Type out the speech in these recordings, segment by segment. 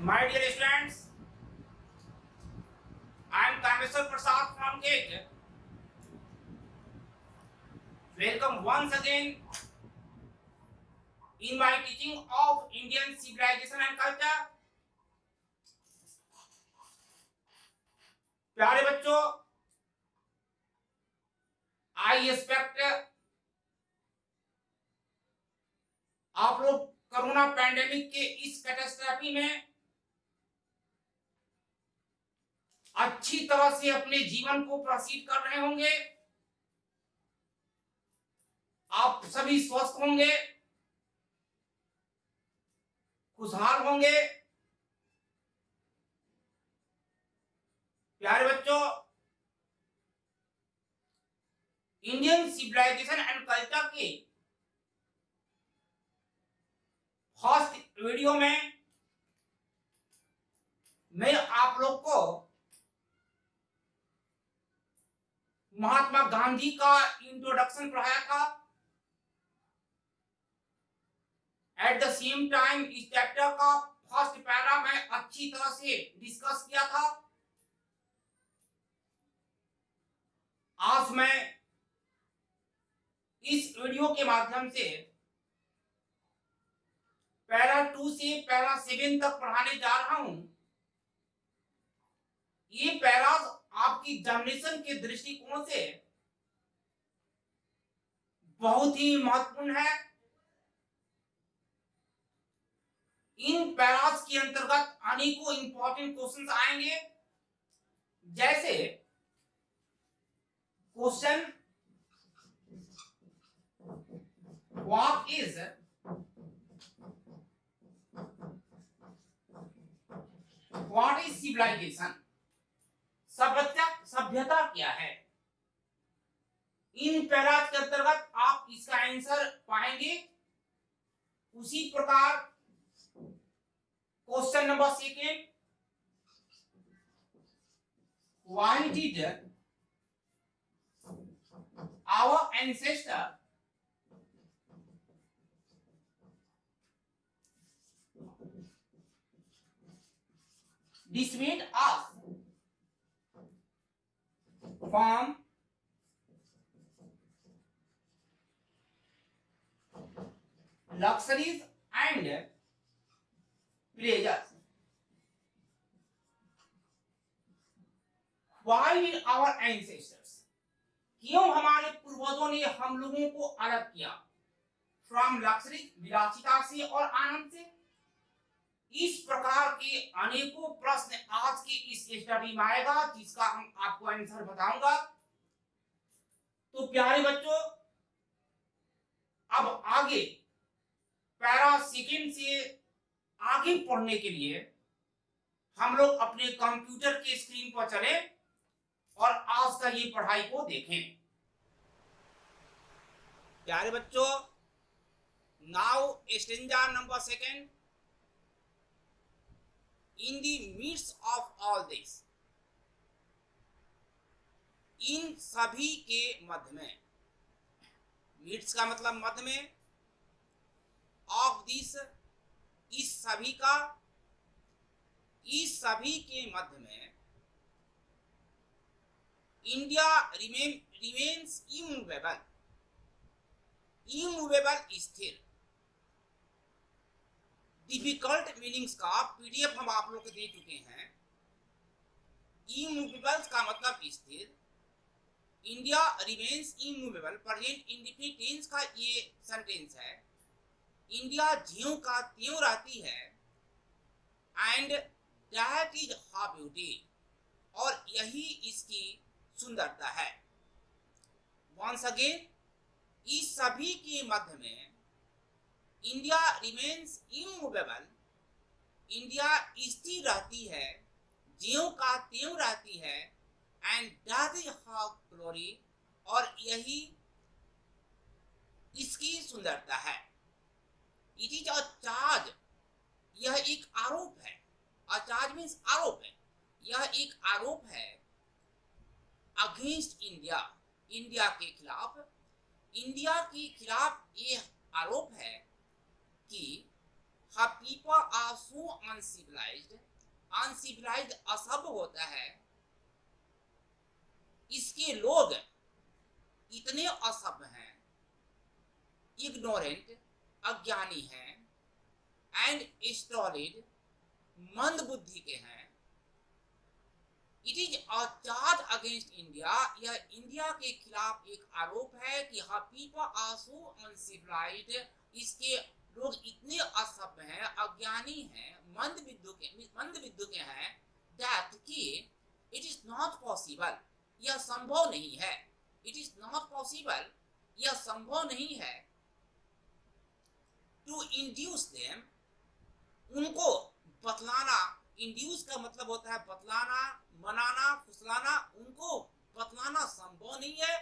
My dear students, I am Kameswar Prasad from GATE. Welcome once again in my teaching of Indian civilization and culture. प्यारे बच्चों, I expect आप लोग corona pandemic के इस catastrophe में अच्छी तरह से अपने जीवन को प्रोसीड कर रहे होंगे। आप सभी स्वस्थ होंगे, खुशहाल होंगे। प्यारे बच्चों, इंडियन सिविलाइजेशन एंड कल्चर के फर्स्ट वीडियो में मैं आप लोग को महात्मा गांधी का इंट्रोडक्शन पढ़ाया था। एट द सेम टाइम इस चैप्टर का फर्स्ट पैरा मैं अच्छी तरह से डिस्कस किया था। आज मैं इस वीडियो के माध्यम से पैरा 2 से पैरा 7 तक पढ़ाने जा रहा हूं। ये पैराज आपकी एग्जामिनेशन के दृष्टिकोण से बहुत ही महत्वपूर्ण है। इन पैराज के अंतर्गत अनेकों इंपॉर्टेंट क्वेश्चंस आएंगे, जैसे क्वेश्चन व्हाट इज सिविलाइजेशन, सभ्यता क्या है। इन पैराज के अंतर्गत आप इसका आंसर पाएंगे। उसी प्रकार question number 2, why did our ancestor dissuade us from luxuries and pleasures. Why did our ancestors, क्यों हमारे पूर्वजों ने हम लोगों को अलग किया फ्रॉम लक्सरी, विलासिता से और आनंद से। इस प्रकार के अनेकों प्रश्न आज की इस स्टडी में आएगा, जिसका हम आपको आंसर बताऊंगा। तो प्यारे बच्चों, अब आगे पैरा 2 से आगे पढ़ने के लिए हम लोग अपने कंप्यूटर के स्क्रीन पर चले और आज का ये पढ़ाई को देखें। प्यारे बच्चों, now stanza number 2, in the midst of all this, इन सभी के मध्य में, midst का मतलब मध्य में, of this इस सभी का, इस सभी के मध्य में, इंडिया remains immovable, स्थिर। डिफिकल्ट मीनिंग्स का पीडीएफ हम आप लोग को दे चुके हैं। इमूवेबल का मतलब स्थिर, India remains immovable, present indefinite tense का ये सेंटेंस है। इंडिया ज्यों का त्यों रहती है, and that is her beauty, और यही इसकी सुंदरता है। वंस अगेन, इस सभी के मध्य में इंडिया रिमेन्स इमूवेबल, इंडिया स्थिर रहती है, ज्यों का त्यों रहती है, and that is her glory, और यही इसकी सुंदरता है। इट इज अ चार्ज, यह एक आरोप है। अ चार्ज मीन्स आरोप है, यह एक आरोप है अगेंस्ट इंडिया, इंडिया के खिलाफ। इंडिया के खिलाफ यह आरोप है कि her people are so uncivilized, uncivilised असभ्य होता है, इसके लोग इतने असभ्य हैं, इग्नोरेंट अज्ञानी हैं, एंड स्टोलिड मंद बुद्धि के हैं। It is a charge against India, यह इंडिया के खिलाफ एक आरोप है कि her people are so uncivilised, इसके लोग इतने असभ्य हैं, अज्ञानी हैं, मंद विद्यु के हैं, दैट कि इट इज नॉट पॉसिबल, यह संभव नहीं है, इट इज नॉट पॉसिबल, यह संभव नहीं है, टू इंड्यूस देम, उनको बतलाना, इंड्यूस का मतलब होता है बतलाना, मनाना, फुसलाना, उनको बतलाना संभव नहीं है,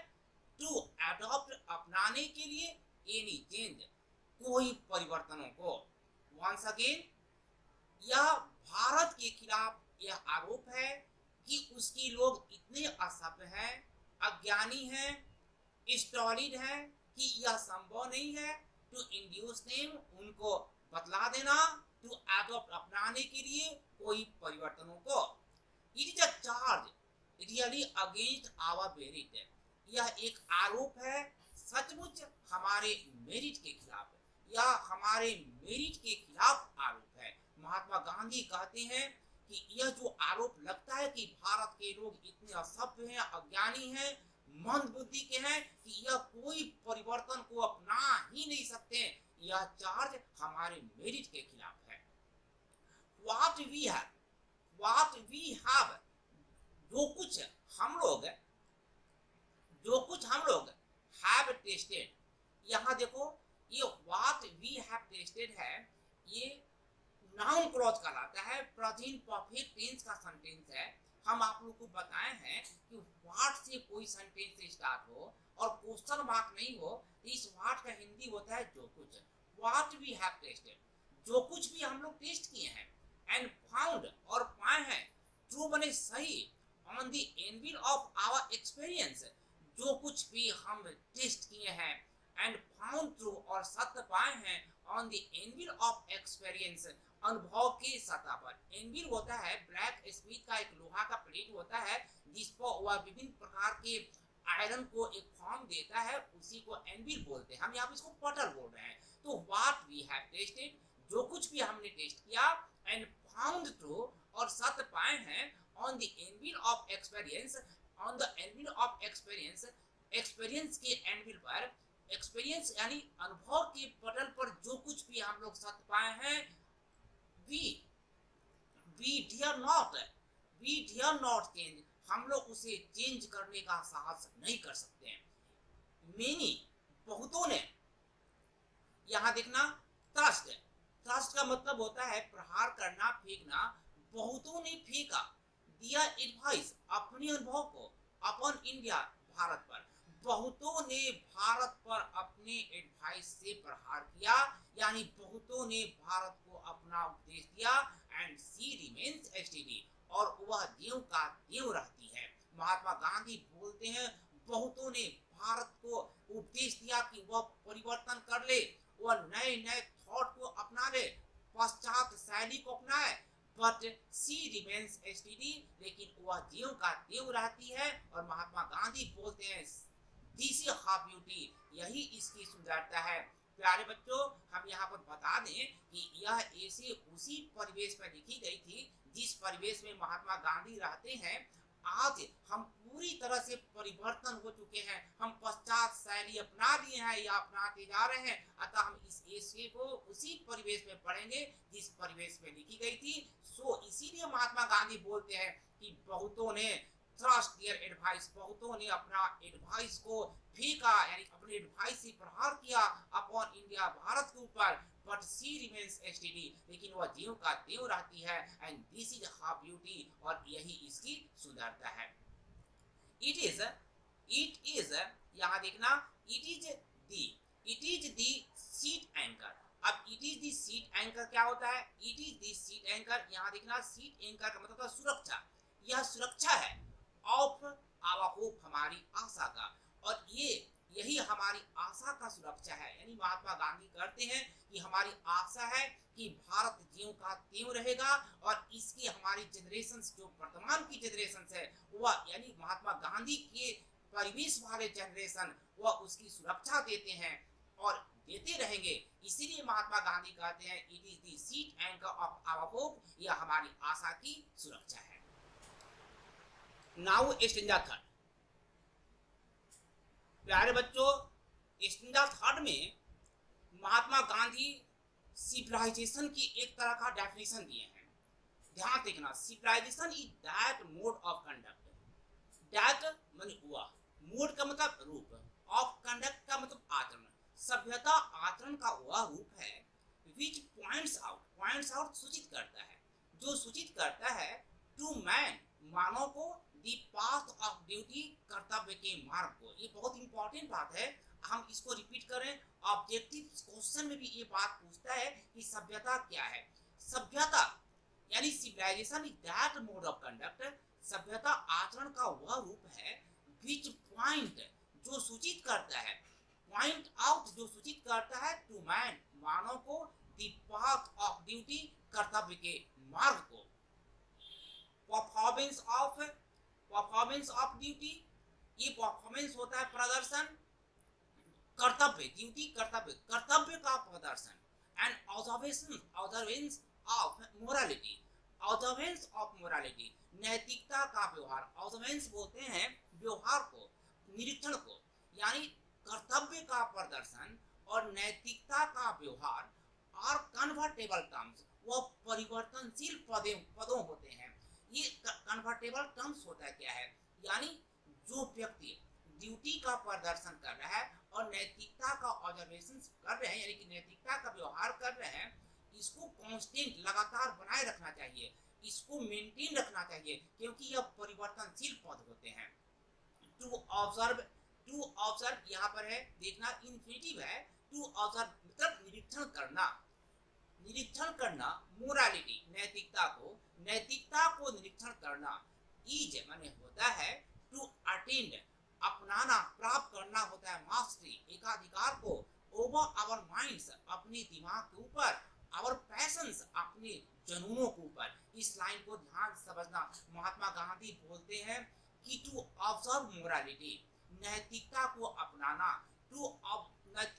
टू एडॉप्ट अपनाने के लिए, एनी चेंज कोई परिवर्तनों को। वंस अगेन, यह भारत के खिलाफ यह आरोप है कि उसकी लोग इतने असभ्य हैं, अज्ञानी हैं, स्टॉलिड हैं कि यह संभव नहीं है, टू इंड्यूस देम, उनको बतला देना, टू एडॉप्ट अपनाने के लिए कोई परिवर्तनों को। It is a charge really against our merit, यह एक आरोप है सचमुच हमारे मेरिट के खिलाफ, यह हमारे मेरिट के खिलाफ आरोप है। महात्मा गांधी कहते हैं कि यह जो आरोप लगता है कि भारत के लोग इतने असभ्य हैं, अज्ञानी हैं, मंद बुद्धि के हैं कि यह कोई परिवर्तन को अपना ही नहीं सकते, यह चार्ज हमारे मेरिट के खिलाफ है। What we have, जो कुछ हम लोग have tasted, यहाँ देखो ये what we have tasted है, ये नाउन क्लॉज कहलाता है, प्रेजेंट परफेक्ट टेंस का सेंटेंस है। हम आप लोग को बताए हैं कि व्हाट से कोई सेंटेंस स्टार्ट हो और क्वेश्चन मार्क नहीं हो, इस व्हाट का हिंदी होता है जो कुछ। व्हाट वी हैव टेस्टेड, जो कुछ भी हम लोग टेस्ट किए हैं, एंड फाउंड और पाए हैं, ट्रू बने सही, on the anvil of our experience, जो कुछ भी हम टेस्ट किए हैं, एंड फाउंड ट्रू और सत्य पाए हैं, on the anvil of experience, अनुभव की सतह पर। एनविल होता है ब्लैक स्मिथ का एक लोहा का प्लेट होता है जिस पर वह विभिन्न प्रकार के आयरन को एक फॉर्म देता है, उसी को एनविल बोलते हैं। हम यहाँ पे इसको पटल बोल रहे हैं। तो व्हाट वी हैव टेस्टेड, जो कुछ भी हमने टेस्ट किया, एंड फाउंड ट्रू और सत्य पाए हैं, on the anvil of experience, on the anvil of experience, experience के एनविल पर, एक्सपीरियंस यानी अनुभव के पटल पर जो कुछ भी हम लोग सत्य पाए हैं, we dare not change, हम लोग उसे चेंज करने का साहस नहीं कर सकते हैं। मेनी, बहुतों ने, यहाँ देखना ट्रस्ट, ट्रस्ट का मतलब होता है प्रहार करना, फेंकना, बहुतों ने फेंका, दिया एडवाइस अपने अनुभव को, अपॉन इंडिया भारत पर, बहुतों ने भारत पर अपने एडवाइस से प्रहार किया, यानी बहुतों ने भारत को अपना उपदेश दिया, एंड सी रिमेन्स स्टेडी, और वह ज्यों का त्यों रहती है। महात्मा गांधी बोलते हैं बहुतों ने भारत को उपदेश दिया कि वह परिवर्तन कर ले, वह नए नए थॉट को अपना ले, पश्चात शैली को अपनाए, बट सी रिमेन्स स्टेडी, लेकिन वह ज्यों का त्यों रहती है। और महात्मा गांधी बोलते हैं दिस इज हर ब्यूटी, यही इसकी सुंदरता है। प्यारे बच्चों, हम यहाँ पर बता दें कि यह ऐसे उसी परिवेश में लिखी गई थी जिस परिवेश में महात्मा गांधी रहते हैं। आज हम पूरी तरह से परिवर्तन हो चुके हैं, हम पश्चात शैली अपना लिए हैं या अपनाते जा रहे हैं, अतः हम इस ऐसे को उसी परिवेश में पढ़ेंगे जिस परिवेश में लिखी गई थी। सो इसीलिए महात्मा गांधी बोलते हैं कि बहुतों ने ट्रस्ट देयर एडवाइस, बहुतों ने अपना एडवाइस को फेंका, यानी अपने एडवाइस से प्रहार किया अपॉन इंडिया, भारत के ऊपर, बट सी रिमेन्स स्टेडी, लेकिन वह ज्यों का त्यों रहती है, and this is her beauty, और यही इसकी सुंदरता है। इट इज यहाँ देखना, it is the seat anchor. अब it is the seat anchor क्या होता है? It is the seat anchor, यहाँ देखना सीट एंकर का मतलब सुरक्षा, यह सुरक्षा है ऑफ आवर होप, हमारी आशा का, और यही हमारा हमारी आशा का सुरक्षा है। यानी महात्मा गांधी कहते हैं कि हमारी आशा है कि भारत ज्यों का त्यों रहेगा और इसकी हमारी जनरेशन, जो वर्तमान की जनरेशन है वह, यानी महात्मा गांधी के परिवेश वाले जनरेशन, वह उसकी सुरक्षा देते हैं और देते रहेंगे। इसीलिए महात्मा गांधी कहते हैं it is the sheet anchor of our hope, यह हमारी आशा की सुरक्षा है। Now stanza third. प्यारे बच्चों, स्टेंजा थर्ड में महात्मा गांधी सिविलाइजेशन की एक तरह का डेफिनेशन दिए हैं। ध्यान देखना, civilisation is that mode of conduct, that माने हुआ, मोड का मतलब रूप, ऑफ कंडक्ट का मतलब आचरण, सभ्यता आचरण का वह रूप है विच पॉइंट्स आउट सूचित करता है, जो सूचित करता है टू मैन मानव को दी पाथ ऑफ ड्यूटी, कर्तव्य के मार्ग को। ये बहुत इंपॉर्टेंट बात है, हम इसको रिपीट करें। ऑब्जेक्टिव क्वेश्चन में भी ये बात पूछता है कि सभ्यता क्या है। सभ्यता यानी civilisation is that mode of conduct, सभ्यता आचरण का वह रूप है विच पॉइंट, जो सूचित करता है, पॉइंट आउट जो सूचित करता है टू मैन मानव को दी पाथ ऑफ ड्यूटी, कर्तव्य के मार्ग को। परफॉर्मेंस ऑफ ड्यूटी, ये परफॉर्मेंस होता है प्रदर्शन, कर्तव्य ड्यूटी कर्तव्य का प्रदर्शन, एंड ऑब्जर्वेंस ऑफ मोरालिटी, नैतिकता का व्यवहार। ऑब्जर्वेंस बोलते हैं व्यवहार को, निरीक्षण को, यानी कर्तव्य का प्रदर्शन और नैतिकता का व्यवहार और कन्वर्टेबल टर्म्स, वो परिवर्तनशील पदों होते हैं। ये कन्वर्टेबल टर्म्स होता क्या है, यानी जो व्यक्ति ड्यूटी का प्रदर्शन कर रहा है और नैतिकता का ऑब्जर्वेशन कर रहे हैं, यानी कि नैतिकता का व्यवहार कर रहे हैं, इसको कांस्टेंट लगातार बनाए रखना चाहिए, इसको मेंटेन रखना चाहिए, क्योंकि यह परिवर्तनशील पद होते हैं। टू ऑब्जर्व यहाँ पर है, देखना इन्फिनिटिव है। टू ऑब्जर्व मतलब निरीक्षण करना, मोरालिटी नैतिकता को निरीक्षण करना, इज माने होता है टू अटेंड अपनाना, प्राप्त करना होता है, मास्टरी एकाधिकार को, ओवर आवर माइंड्स अपने दिमाग के ऊपर, आवर पैशंस अपने जुनूनों के ऊपर। इस लाइन को ध्यान समझना, महात्मा गांधी बोलते हैं कि टू ऑब्जर्व मोरालिटी, नैतिकता को अपनाना,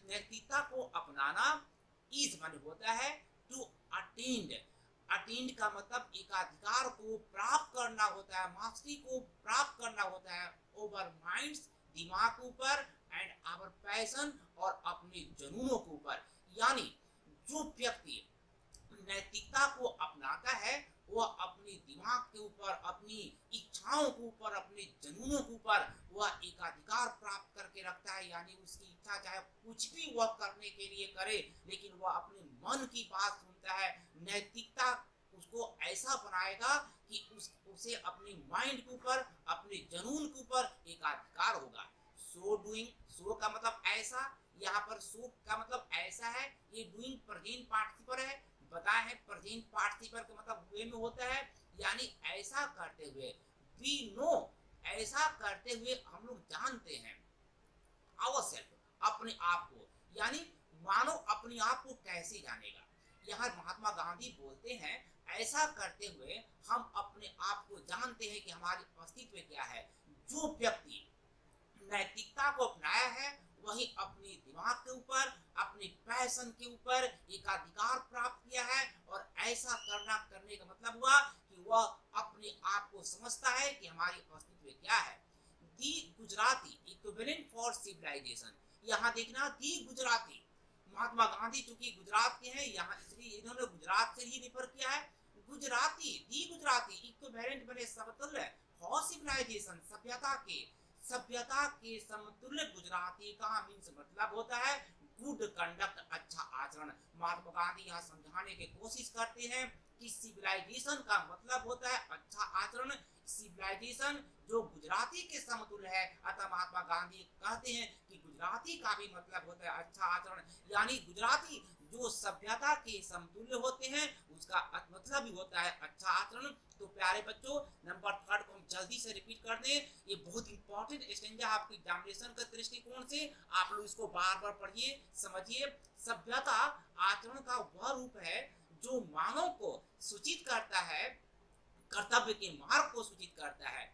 नैतिकता को अपनाना इज माने होता है टू अटेंड का मतलब एकाधिकार को प्राप्त करना होता है, मास्टरी को प्राप्त करना होता है, ओवर माइंड्स दिमाग के ऊपर, एंड आवर पैशन और अपने जुनूनों के ऊपर। यानी जो व्यक्ति नैतिकता को अपनाता है वह अपने दिमाग के ऊपर, अपनी इच्छाओं के ऊपर, अपने जुनूनों के ऊपर वह एकाधिकार प्राप्त करके रखता है। यानी उसकी इच्छा चाहे कुछ भी वह करने के लिए करे, लेकिन वह अपने मन की बात सुनता है। नैतिकता उसको ऐसा बनाएगा कि उसे अपने माइंड के ऊपर, अपने जुनून के ऊपर एकाधिकार होगा। सो डूइंग, सो का मतलब ऐसा, यहाँ पर सो का मतलब ऐसा है, ये डूइंग प्रेजेंट पार्टिसिपल है, बताया है प्रेजेंट पार्टिसिपल का मतलब हुए में होता है, यानी ऐसा करते हुए, वी नो ऐसा करते हुए हम लोग जानते हैं, आवश्यक अपने आप को, यानी मानो अपने आप को कैसे जानेगा। यहाँ महात्मा गांधी बोलते हैं ऐसा करते हुए हम अपने आप को जानते हैं कि हमारी अस्तित्व क्या है। जो व्यक्ति नैतिकता को अपनाया है वही अपने दिमाग के ऊपर, अपने पैशन के ऊपर एकाधिकार प्राप्त किया है, और ऐसा करने का मतलब हुआ कि वह अपने आप को समझता है कि हमारी अस्तित्व क्या है। दी गुजराती इक्विवेलेंट फॉर सिविलाइजेशन, यहाँ देखना दी गुजराती, महात्मा गांधी चूंकि गुजरात के हैं, यहाँ इसलिए इन्होंने गुजरात से ही रेफर किया है। गुजराती, दी गुजराती इक्विवेलेंट बने समतुल्य फॉर सिविलाइजेशन, सभ्यता के समतुल्य गुजराती का मीन्स मतलब होता है गुड कंडक्ट, अच्छा आचरण। महात्मा गांधी यहाँ समझाने की कोशिश करते हैं कि सिविलाइजेशन का मतलब होता है अच्छा आचरण, सिविलाइजेशन जो गुजराती के समतुल्य है। अतः महात्मा गांधी कहते हैं कि गुजराती का भी मतलब होता है अच्छा आचरण, यानी गुजराती जो सभ्यता के समतुल्य होते हैं उसका मतलब ही होता है अच्छा आचरण। तो प्यारे बच्चों, नंबर 3 को हम जल्दी से रिपीट कर दें। ये बहुत इंपॉर्टेंट स्टेंजा आपकी एग्जामिनेशन के दृष्टिकोण से, आप लोग इसको बार बार पढ़िए, समझिए। सभ्यता आचरण का वह रूप है जो मानव को सूचित करता है, कर्तव्य के मार्ग को सूचित करता है।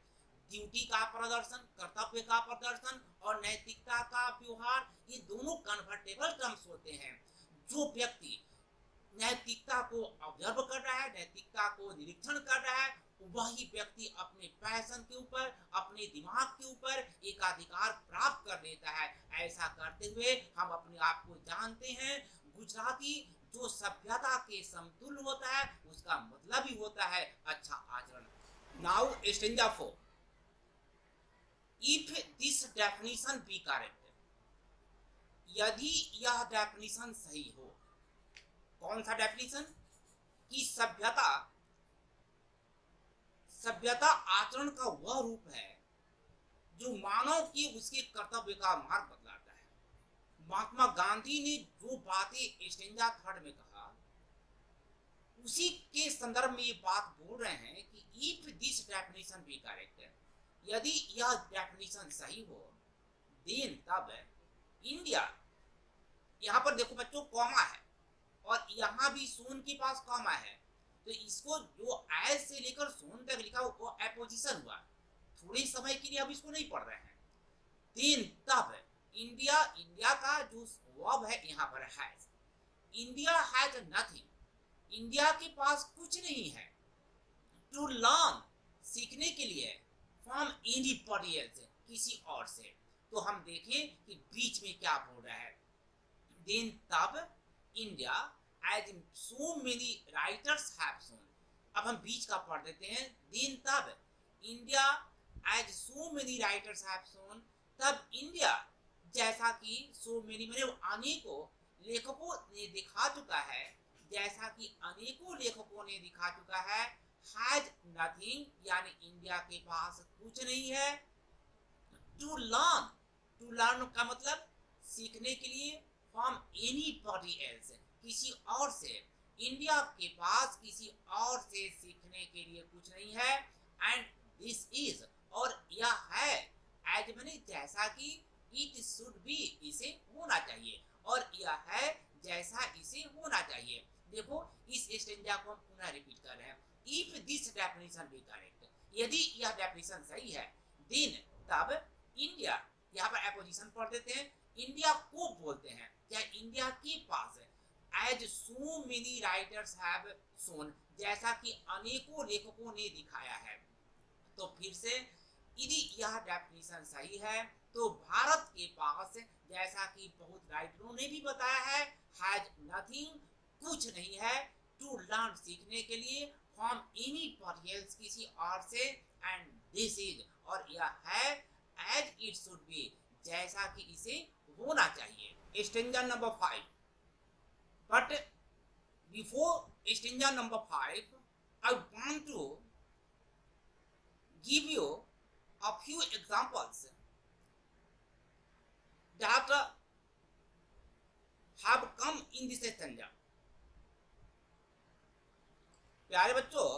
ड्यूटी का प्रदर्शन, कर्तव्य का प्रदर्शन और नैतिकता का व्यवहार, ये दोनों कन्वर्टेबल टर्म्स होते हैं। जो व्यक्ति नैतिकता को ऑब्जर्व कर रहा है, नैतिकता को निरीक्षण कर रहा है, वही व्यक्ति अपने पैशन के ऊपर, अपने दिमाग के ऊपर एकाधिकार प्राप्त कर लेता है। ऐसा करते हुए हम अपने आप को जानते हैं गुजराती जो सभ्यता के समतुल्य होता है उसका मतलब ही होता है अच्छा आचरण। Now stanza 4, if this definition be correct, यदि यह डेफिनेशन सही हो। कौन सा डेफिनेशन? कि सभ्यता आचरण का वह रूप है जो मानव की उसके कर्तव्य का मार्ग बतलाता है। महात्मा गांधी ने जो बातें स्टेंजा 3 में कहा उसी के संदर्भ में ये बात बोल रहे हैं कि if this definition be correct, यदि यह डेफिनेशन सही हो, देन तब इंडिया, यहाँ पर देखो बच्चों कॉमा है और यहाँ भी सोन के पास कॉमा है, तो इसको जो एज से लेकर सोन तक लिखा वो एपोजिशन हुआ। थोड़े समय के लिए अब इसको नहीं पढ़ रहे हैं। देन तब इंडिया का जो वर्ब है यहाँ पर has, India has nothing, India के पास कुछ नहीं है, टू लर्न, सीखने के लिए, फ्रॉम एनीबॉडी एल्स, किसी और से। तो हम देखें कि बीच में क्या बोल रहा है। देन तब India as so many writers have sown, अब हम बीच का पढ़ देते हैं। देन तब India as so many writers have sown, तब इंडिया जैसा कि सो मेनी मैंने अनेकों लेखकों ने दिखा चुका है, जैसा कि अनेकों लेखकों ने दिखा चुका है, हैज नथिंग, यानी इंडिया के पास कुछ नहीं है। टू लर्न का मतलब सीखने के लिए, फ्रॉम एनीबॉडी एल्स, किसी और से, इंडिया के पास किसी और से सीखने के लिए कुछ नहीं है। एंड दिस इज, और यह है, एज मैंने जैसा कि, इट शुड बी, इसे होना चाहिए, और यह है जैसा इसे होना चाहिए। देखो इस स्टेंजा को हम पुनः रिपीट कर रहे हैं। If this definition be correct, यदि यह डेफिनेशन सही है, देन तब इंडिया, यहाँ पर एपोजिशन पढ़ देते हैं, इंडिया को बोलते हैं, क्या इंडिया के पास है, as so many writers have shown, जैसा कि अनेकों लेखकों ने दिखाया है। तो फिर से यदि यह डेफिनेशन सही है तो भारत के पास, जैसा कि बहुत राइटरों ने भी बताया है, हैज नथिंग, कुछ नहीं है, टू लर्न, सीखने के लिए, फ्रॉम एनीबॉडी एल्स, किसी और से, एंड दिस इज, और यह है, एज इट शुड बी, जैसा कि इसे होना चाहिए। Stanza number 5, but before stanza number 5 I want to give you a few examples that have come in this stanza। प्यारे बच्चों,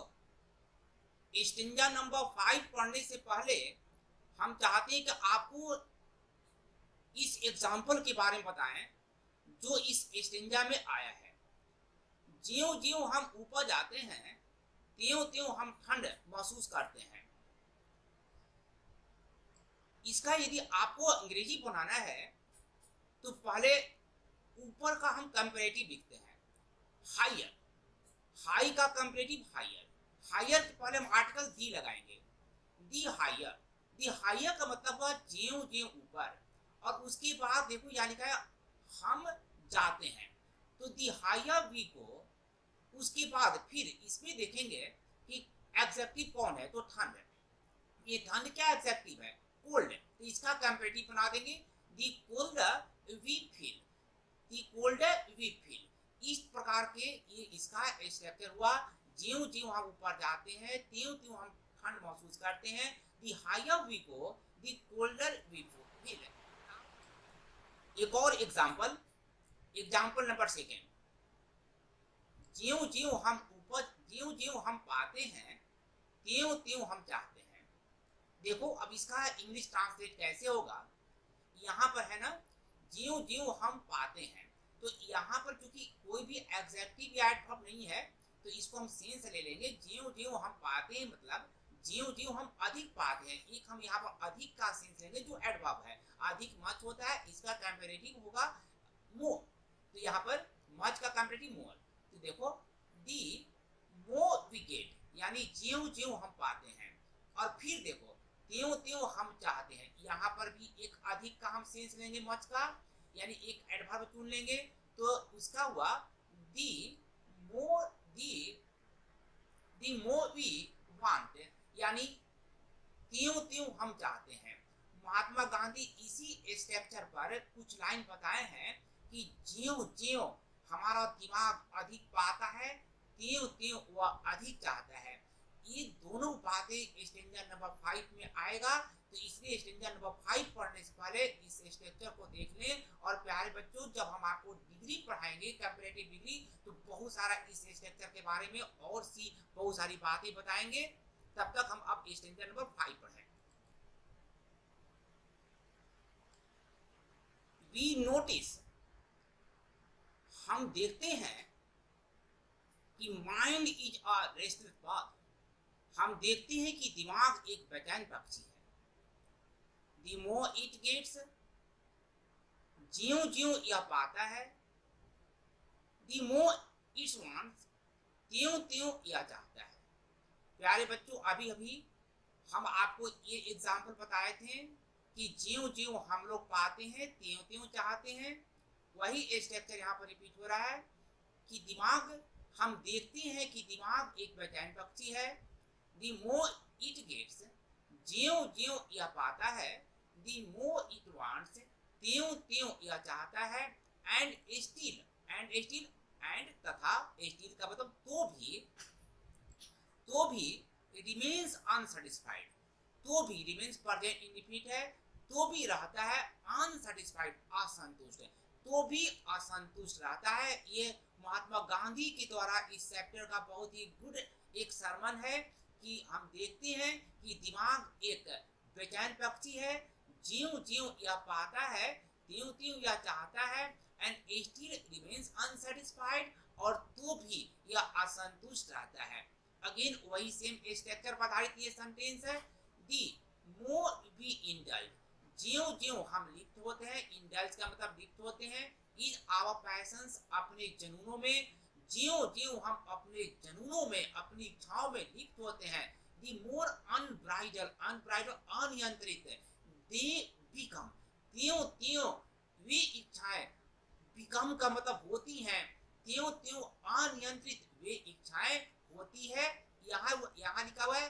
स्टेंजा नंबर 5 पढ़ने से पहले हम चाहते हैं कि आपको इस एग्जाम्पल के बारे में बताएं जो इस स्टेंजा में आया है। ज्यों-ज्यों हम ऊपर जाते हैं त्यों-त्यों हम ठंड महसूस करते हैं। इसका यदि आपको अंग्रेजी बनाना है तो पहले ऊपर का हम कंपैरेटिव लिखते हैं, हायर, हाई का कंपैरेटिव हायर, हायर के पहले हम आर्टिकल दी लगाएंगे, दी हायर, दी हायर का मतलब हुआ ज्यों-ज्यों ऊपर, और उसके बाद देखो यहाँ लिखा है हम जाते हैं, तो दी हायर वी गो। उसके बाद फिर इसमें देखेंगे कि एडजेक्टिव कौन है, तो ठंड, ये ठंड क्या एडजेक्टिव है, कोल्ड, तो इसका कंपैरेटिव बना देंगे, the colder we feel, the colder we feel. इस प्रकार के ये इसका स्ट्रक्चर हुआ। ज्यों-ज्यों हम ऊपर जाते हैं त्यों-त्यों हम ठंड महसूस करते हैं। The higher we go, the colder we feel. एक और एग्जांपल नंबर 2, ज्यों ज्यों हम उपज ज्यों ज्यों हम पाते हैं त्यों त्यों हम चाहते हैं। देखो अब इसका इंग्लिश ट्रांसलेट कैसे होगा, यहाँ पर है ना, ज्यों ज्यों हम पाते हैं, तो यहाँ पर क्योंकि कोई भी एग्जेक्टिव या एडवर्ब नहीं है, तो इसको हम सेंस ले लेंगे। ज्यों ज्यों हम पाते हैं मतलब ज्यों ज्यों हम अधिक पाते हैं, एक हम यहाँ पर अधिक का सेंस लेंगे जो एडवर्ब है। अधिक मच होता है, इसका कंपैरेटिव होगा मोर, तो यहाँ पर मच का कंपैरेटिव मोर। तो देखो दी मोर वी गेट, यानी ज्यों ज्यों हम पाते हैं, और फिर देखो त्यों त्यों हम चाहते हैं, यहाँ पर भी एक अधिक का हम सेंस लेंगे मच का, यानी एक एडवर्ब चुन लेंगे, तो उसका हुआ दी मोर दी मोर वी वांट, यानी त्यों त्यों हम चाहते हैं। महात्मा गांधी इसी स्ट्रक्चर पर कुछ लाइन बताए हैं कि ज्यों ज्यों हमारा दिमाग अधिक पाता है त्यों त्यों वह अधिक चाहता है। ये दोनों बातें स्टेंजा नंबर 5 में आएगा, तो इसलिए स्टेंजा नंबर 5 पढ़ने से पहले इस स्ट्रक्चर को देख लें। और प्यारे बच्चों, जब हम आपको डिग्री पढ़ाएंगे कंपैरेटिव डिग्री, तो बहुत सारा इस स्ट्रक्चर के बारे में और सी बहुत सारी बातें बताएंगे। तब तक हम अब स्टेंजा नंबर 5 पढ़ें। वी नोटिस, हम देखते हैं कि mind is a restless bird, हम देखते हैं कि दिमाग एक बेचैन पक्षी है। द मोर इट गेट्स, ज्यों ज्यों यह पाता है, द मोर इट्स वांट्स, त्यों त्यों यह चाहता है। प्यारे बच्चों, अभी अभी हम आपको ये एग्जाम्पल बताए थे कि ज्यों ज्यों हम लोग पाते हैं त्यों त्यों चाहते हैं। वही स्ट्रक्चर यहाँ पर रिपीट हो रहा है कि दिमाग, हम देखते हैं कि दिमाग एक बेचैन पक्षी है। द मोर इट गेट्स, ज्यों ज्यों यह पाता है, द मोर इट वांट्स, त्यों त्यों यह चाहता है। एंड स्टिल, एंड तथा, स्टिल का मतलब तो भी रिमेन्स अनसेटिस्फाइड, तो भी रिमेन्स प्रेजेंट इंडेफिनिट है, तो भी रहता है अनसेटिस्फाइड, असंतुष्ट, तो भी असंतुष्ट रहता है। ये महात्मा गांधी के द्वारा इस चैप्टर का बहुत ही गुड एक सरमन है कि हम देखते हैं कि दिमाग एक बेचैन पक्षी है, ज्यों ज्यों यह पाता है त्यों त्यों यह चाहता है, एंड स्टिल रिमेन्स अनसेटिस्फाइड, और तो भी यह असंतुष्ट रहता है। अगेन वही सेम स्ट्रक्चर पर आधारित ये सेंटेंस है। दी मोर वी इंडल्ज, ज्यों ज्यों हम लिप्त होते हैं, इंडल्ज का मतलब लिप्त होते हैं, इन आवर पैशंस, अपने जुनूनों में, ज्यों ज्यों हम अपने जुनूनों में, अपनी इच्छाओं में लिप्त होते हैं, दी मोर अनब्राइडल अनियंत्रित दे बिकम, त्यों त्यों वे इच्छाएं, बिकम का मतलब होती हैं, त्यों त्यों अनियंत्रित वे इच्छाएं होती है। यहाँ यहाँ लिखा हुआ है,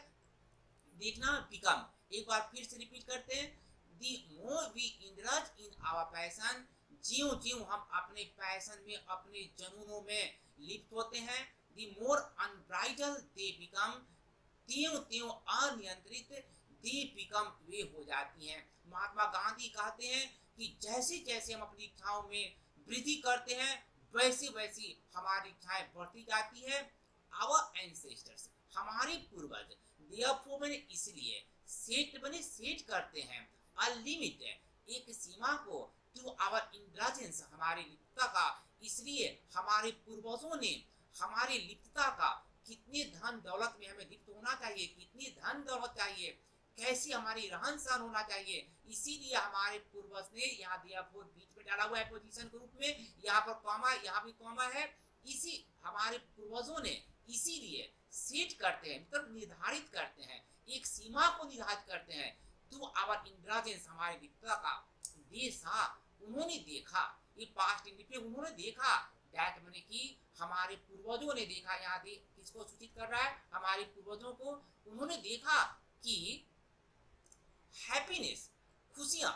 देखना, बिकम, एक बार फिर से रिपीट करते हैं। The more we indulge in our passion, ज्यों ज्यों हम अपने पैशन में, अपने जुनूनों में लिप्त होते हैं, दी मोर अनब्राइडल दे बिकम, त्यों त्यों अनियंत्रित दे बिकम वे हो जाती हैं। महात्मा गांधी कहते हैं कि जैसे जैसे हम अपनी इच्छाओं में वृद्धि करते हैं, वैसे वैसी हमारी इच्छाएं बढ़ती जाती है। आवर एंसेस्टर्स, हमारे पूर्वज, देयरफॉर मैंने इसलिए, सेट करते हैं, अ लिमिट, एक सीमा को, टू आवर इंडल्जेंस, हमारी लिप्तता का, इसलिए हमारे पूर्वजों ने हमारी लिप्तता का, कितने धन दौलत में हमें लिप्त होना चाहिए, कितनी धन दौलत चाहिए, कैसी हमारी रहन सहन होना चाहिए, इसीलिए हमारे पूर्वज ने यहाँ देयरफॉर बीच में डाला हुआ है पोजीशन के रूप में, यहाँ पर कॉमा, यहाँ भी कॉमा है। इसी हमारे पूर्वजों ने इसीलिए सेट करते हैं, मतलब निर्धारित करते हैं, एक सीमा को निर्धारित करते हैं, टू आवर इंडल्जेंस, हमारे लिप्तता का, देखा, उन्होंने देखा, ये पास्ट इंडिफिनिट, उन्होंने देखा, दैट मैंने कि हमारे पूर्वजों ने देखा, यहाँ किसको सूचित कर रहा है, हमारे पूर्वजों को, उन्होंने देखा कि हैप्पीनेस, खुशियां,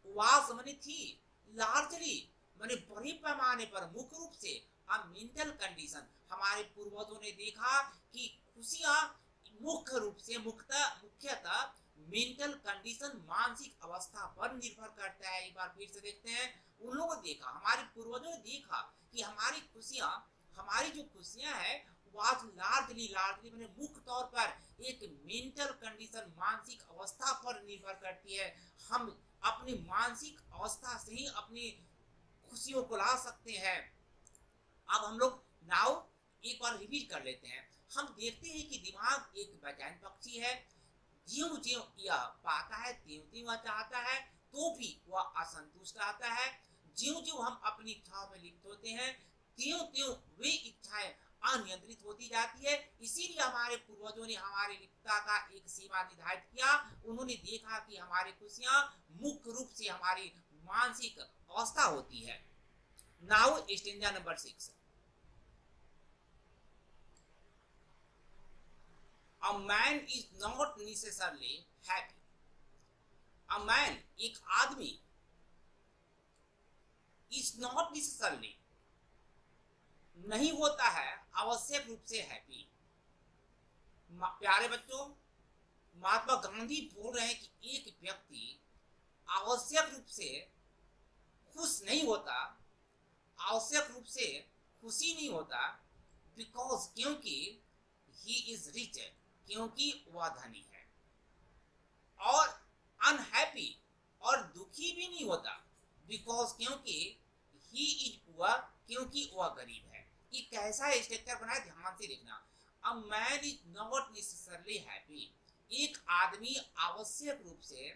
वास मैंने थी, लार्जली मैंने बड़े पैमाने पर, मुख्य रूप से, अ मेंटल कंडीशन, हमारे पूर्वजों ने देखा कि खुशियां मुख्य रूप से, मुख्यतः मेंटल कंडीशन, मानसिक अवस्था पर निर्भर करता है। एक बार फिर से देखते हैं, उन लोगों ने देखा, हमारे पूर्वजों ने देखा कि हमारी खुशियां हमारी जो खुशियां हैं आज लार्जली मैंने मुख्य तौर पर एक मेंटल कंडीशन, मानसिक अवस्था पर निर्भर करती है। हम अपनी मानसिक अवस्था से ही अपनी खुशियों को ला सकते हैं। अब हम लोग नाउ एक बार रिपीट कर लेते हैं। हम देखते हैं कि दिमाग एक बेचैन पक्षी है। ज्यों ज्यों यह पाता है त्यों त्यों वह चाहता है, तो भी वह असंतुष्ट रहता है। ज्यों ज्यों हम अपनी इच्छाओं में लिप्त होते हैं, त्यों त्यों वे इच्छाएं अनियंत्रित होती जाती है। इसीलिए हमारे पूर्वजों ने हमारी लिप्तता का एक सीमा निर्धारित किया। उन्होंने देखा कि हमारी खुशियां मुख्य रूप से हमारी मानसिक अवस्था होती है। Now stanza number 6। A man is not necessarily happy. A man, एक आदमी, is not necessarily, नहीं होता है आवश्यक रूप से हैप्पी। प्यारे बच्चों, महात्मा गांधी बोल रहे हैं कि एक व्यक्ति आवश्यक रूप से खुश नहीं होता, आवश्यक रूप से खुशी नहीं होता, बिकॉज क्योंकि ही इज रिच, क्योंकि वह धनी है। और अनहैप्पी और दुखी भी नहीं होता, बिकॉज क्योंकि ही इज पुअर, क्योंकि वह गरीब है। ये कैसा स्ट्रक्चर बना है, ध्यान से देखना। A man is not necessarily happy, एक आदमी आवश्यक रूप से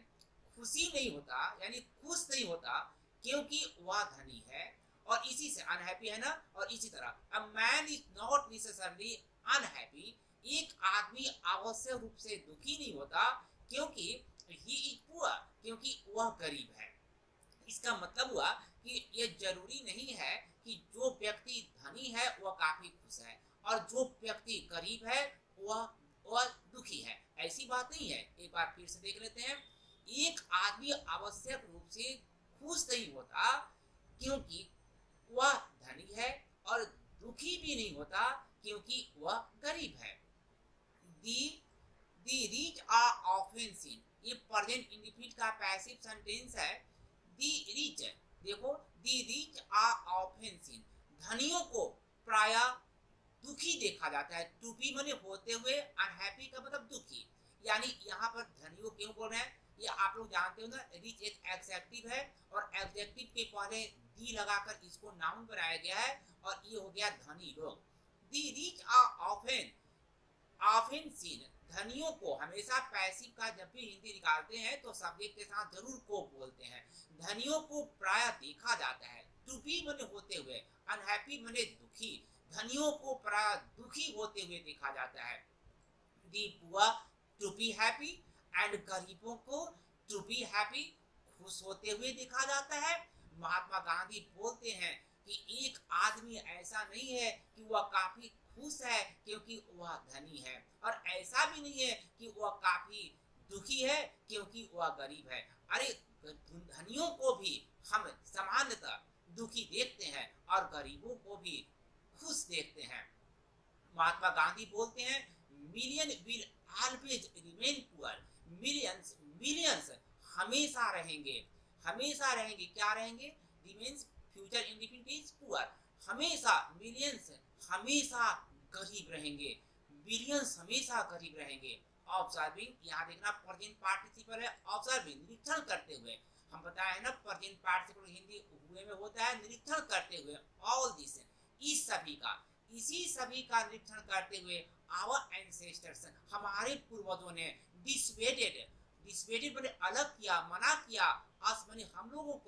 खुशी नहीं होता, यानी खुश नहीं होता, क्योंकि वह धनी है। और इसी से अनहैप्पी है ना। और इसी तरह a man is not necessarily unhappy, एक आदमी आवश्यक रूप से दुखी नहीं होता, क्योंकि ही इज पुअर, क्योंकि वह गरीब है। इसका मतलब हुआ कि यह जरूरी नहीं है कि जो व्यक्ति धनी है वह काफी खुश है और जो व्यक्ति गरीब है वह दुखी है। ऐसी बात नहीं है। एक बार फिर से देख लेते हैं। एक आदमी आवश्यक रूप से खुश नहीं होता, क्योंकि वह धनी है, और दुखी भी नहीं होता, क्योंकि वह गरीब है। दी रिच आर ऑफन सीन, ये प्रेजेंट इंडिफिनिट का पैसिव सेंटेंस है। दी रिच, देखो, दी रिच आर ऑफन सीन, धनियों को प्राय दुखी देखा जाता है। टू बी माने होते हुए, अनहैप्पी का मतलब दुखी। यानी यहाँ पर धनियों क्यों बोल रहे हैं, ये आप लोग जानते हो ना। रिच एक एडजेक्टिव है और एडजेक्टिव के पहले दी लगाकर इसको नाउन बनाया गया है, और ये हो गया धनी लोग। The rich are often, often seen, धनियों को हमेशा पैसिव का जब भी हिंदी निकालते हैं तो सब्जेक्ट के साथ जरूर को बोलते हैं। धनियों को प्राय देखा जाता है, टू बी माने होते हुए, अनहैप्पी माने दुखी, धनियों को प्राय दुखी होते हुए देखा जाता है। The poor to be happy, and गरीबों को टू बी हैप्पी, खुश होते हुए देखा जाता है। महात्मा गांधी बोलते हैं कि एक आदमी ऐसा नहीं है कि वह काफी खुश है क्योंकि वह धनी है, और ऐसा भी नहीं है कि वह काफी दुखी है क्योंकि वह गरीब है। अरे, धनियों को भी हम सामान्यतः दुखी देखते हैं और गरीबों को भी खुश देखते हैं। महात्मा गांधी बोलते हैं, million will always remain poor, millions, millions हमेशा रहेंगे, हमेशा रहेंगे। क्या रहेंगे? रिमेन्स फ्यूचर इंडिपेंडेंस पुअर, हमेशा मिलियंस हमेशा गरीब रहेंगे, बिलियंस हमेशा गरीब रहेंगे। ऑब्जर्विंग, यहाँ देखना प्रेजेंट पार्टिसिपल है। ऑब्जर्विंग, निरीक्षण करते हुए। हम बताए ना प्रेजेंट पार्टिसिपल हिंदी हुए में होता है निरीक्षण करते हुए। ऑल दिस, इस सभी का, इसी सभी का निरीक्षण करते हुए आवर एंसेस्टर्स, हमारे पूर्वजों ने डिसवेडेड, डिसवेडेड माने अलग किया, मना किया, अस माने हम लोगों